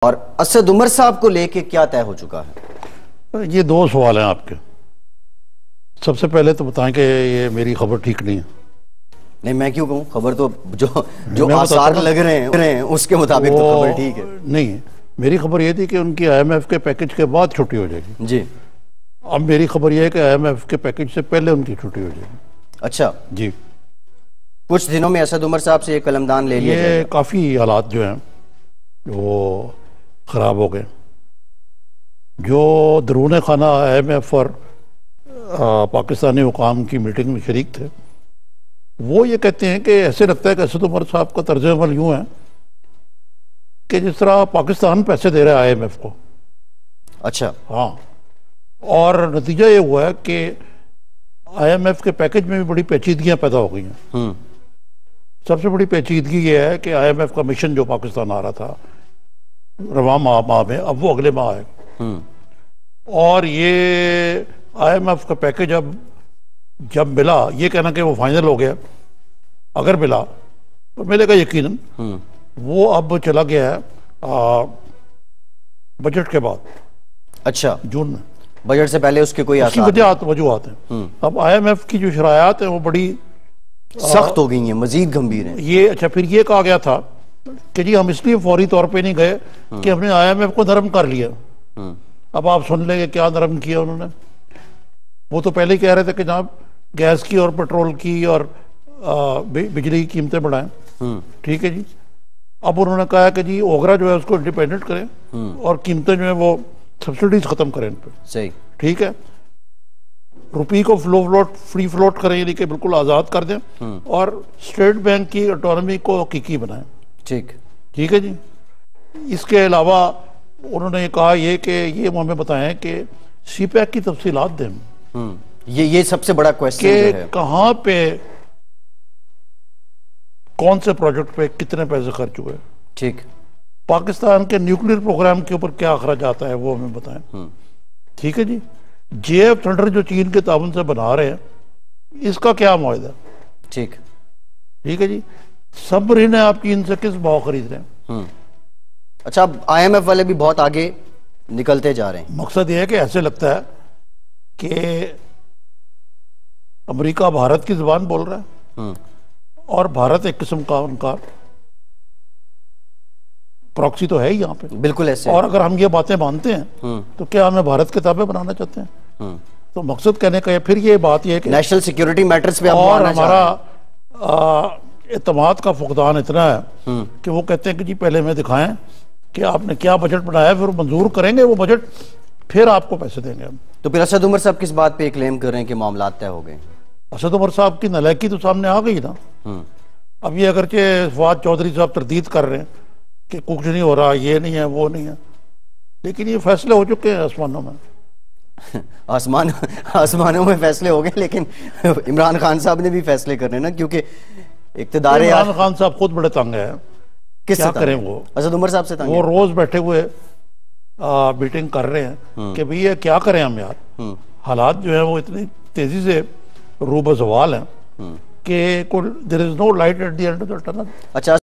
और असद उमर साहब को लेके क्या तय हो चुका है? ये दो सवाल हैं आपके। सबसे पहले तो बताएं कि ये मेरी खबर ठीक नहीं है। नहीं, मैं क्यों कहूँ? खबर तो जो आसार लग रहे हैं उसके मुताबिक तो खबर ठीक है। नहीं, मेरी खबर ये थी कि उनकी IMF के पैकेज के बाद छुट्टी हो जाएगी जी। अब मेरी खबर यह है कि IMF के पैकेज से पहले उनकी छुट्टी हो जाएगी। अच्छा जी। कुछ दिनों में असद उमर साहब से ये कलमदान ले लिया ये काफ़ी हालात जो हैं वो ख़राब हो गए। जो दरून खाना IMF और पाकिस्तानी हुकाम की मीटिंग में शरीक थे, वो ये कहते हैं कि ऐसे लगता है कि असद उमर साहब का तर्ज अमल यूँ है कि जिस तरह पाकिस्तान पैसे दे रहा है IMF को। अच्छा हाँ, और नतीजा ये हुआ है कि IMF के पैकेज में भी बड़ी पेचीदगियाँ पैदा हो गई हैं। सबसे बड़ी पेचीदगी ये है कि IMF का मिशन जो पाकिस्तान आ रहा था रवां माह में, अब वो अगले माह आएगा। और ये IMF का पैकेज अब जब मिला, ये कहना कि वो फाइनल हो गया, अगर मिला तो मिलेगा यकीनन। वो अब चला गया है बजट के बाद। अच्छा, जून में। बजट से पहले उसके कोई वजूहत हैं। अब IMF की जो शरायात है वो बड़ी सख्त हो गई हैं, मजीद गंभीर है ये। अच्छा, फिर ये कहा गया था कि जी हम इसलिए फौरी तौर पे नहीं गए कि हमने IMF को नरम कर लिया। अब आप सुन लेंगे क्या नरम किया उन्होंने। वो तो पहले ही कह रहे थे कि जनाब गैस की और पेट्रोल की और बिजली की कीमतें बढ़ाएं। ठीक है जी। अब उन्होंने कहा कि जी ओगरा जो है उसको इंडिपेंडेंट करें और कीमतें जो है वो सब्सिडीज खत्म करें इन पर। सही, ठीक है। रुपये को फ्री फ्लोट करें, यानी कि बिल्कुल आज़ाद कर दें और स्टेट बैंक की ऑटोनॉमी को हकीकी बनाएं। ठीक है जी। इसके अलावा उन्होंने कहा ये कि ये हमें बताएं कि CPEC की तफसीलात दें। ये सबसे बड़ा क्वेश्चन है, कहाँ पे कौन से प्रोजेक्ट पे कितने पैसे खर्च हुए। ठीक। पाकिस्तान के न्यूक्लियर प्रोग्राम के ऊपर क्या अखराज आता है वो हमें बताएं। ठीक है जी। JF थंडर जो चीन के ताबन से बना रहे हैं, इसका क्या मुआहदा। ठीक है जी। सबमरीन है, आप चीन से किस भाव खरीद रहे हैं। अच्छा, अब IMF वाले भी बहुत आगे निकलते जा रहे हैं। मकसद यह है कि ऐसे लगता है कि अमेरिका भारत की जुबान बोल रहा है और भारत एक किस्म का उनका प्रॉक्सी तो है ही यहाँ पे। बिल्कुल ऐसे। और अगर हम ये बातें मानते हैं तो क्या हमें भारत के ताबे बनाना चाहते हैं। तो मकसद कहने का फिर ये बात यह है कि नेशनल सिक्योरिटी मैटर्स पे और हमारा एतमाद का फुकदान इतना है कि वो कहते हैं कि जी पहले हमें दिखाएं कि आपने क्या बजट बनाया, फिर मंजूर करेंगे वो बजट, फिर आपको पैसे देंगे हम। तो फिर असद उमर साहब किस बात पे क्लेम कर रहे हैं कि मामला तय हो गए? असद उमर साहब की नलायकी तो सामने आ गई ना। अब ये अगरचे फवाद चौधरी साहब तरदीद कर रहे हैं कि कुछ नहीं हो रहा, ये नहीं है, वो नहीं है, लेकिन ये फैसले हो चुके हैं आसमानों में। आसमानों में फैसले हो गए, लेकिन इमरान खान साहब ने भी फैसले करने ना, क्योंकि इक़्तिदार इमरान खान साहब खुद बड़े तंग है। क्या करें वो असद उमर साहब से तंग वो रोज बैठे हुए मीटिंग कर रहे हैं कि भैया क्या करें हम यार। हालात जो है वो इतनी तेजी से रूबज़वाल हैं कि there is no light at the end of the tunnel. अच्छा।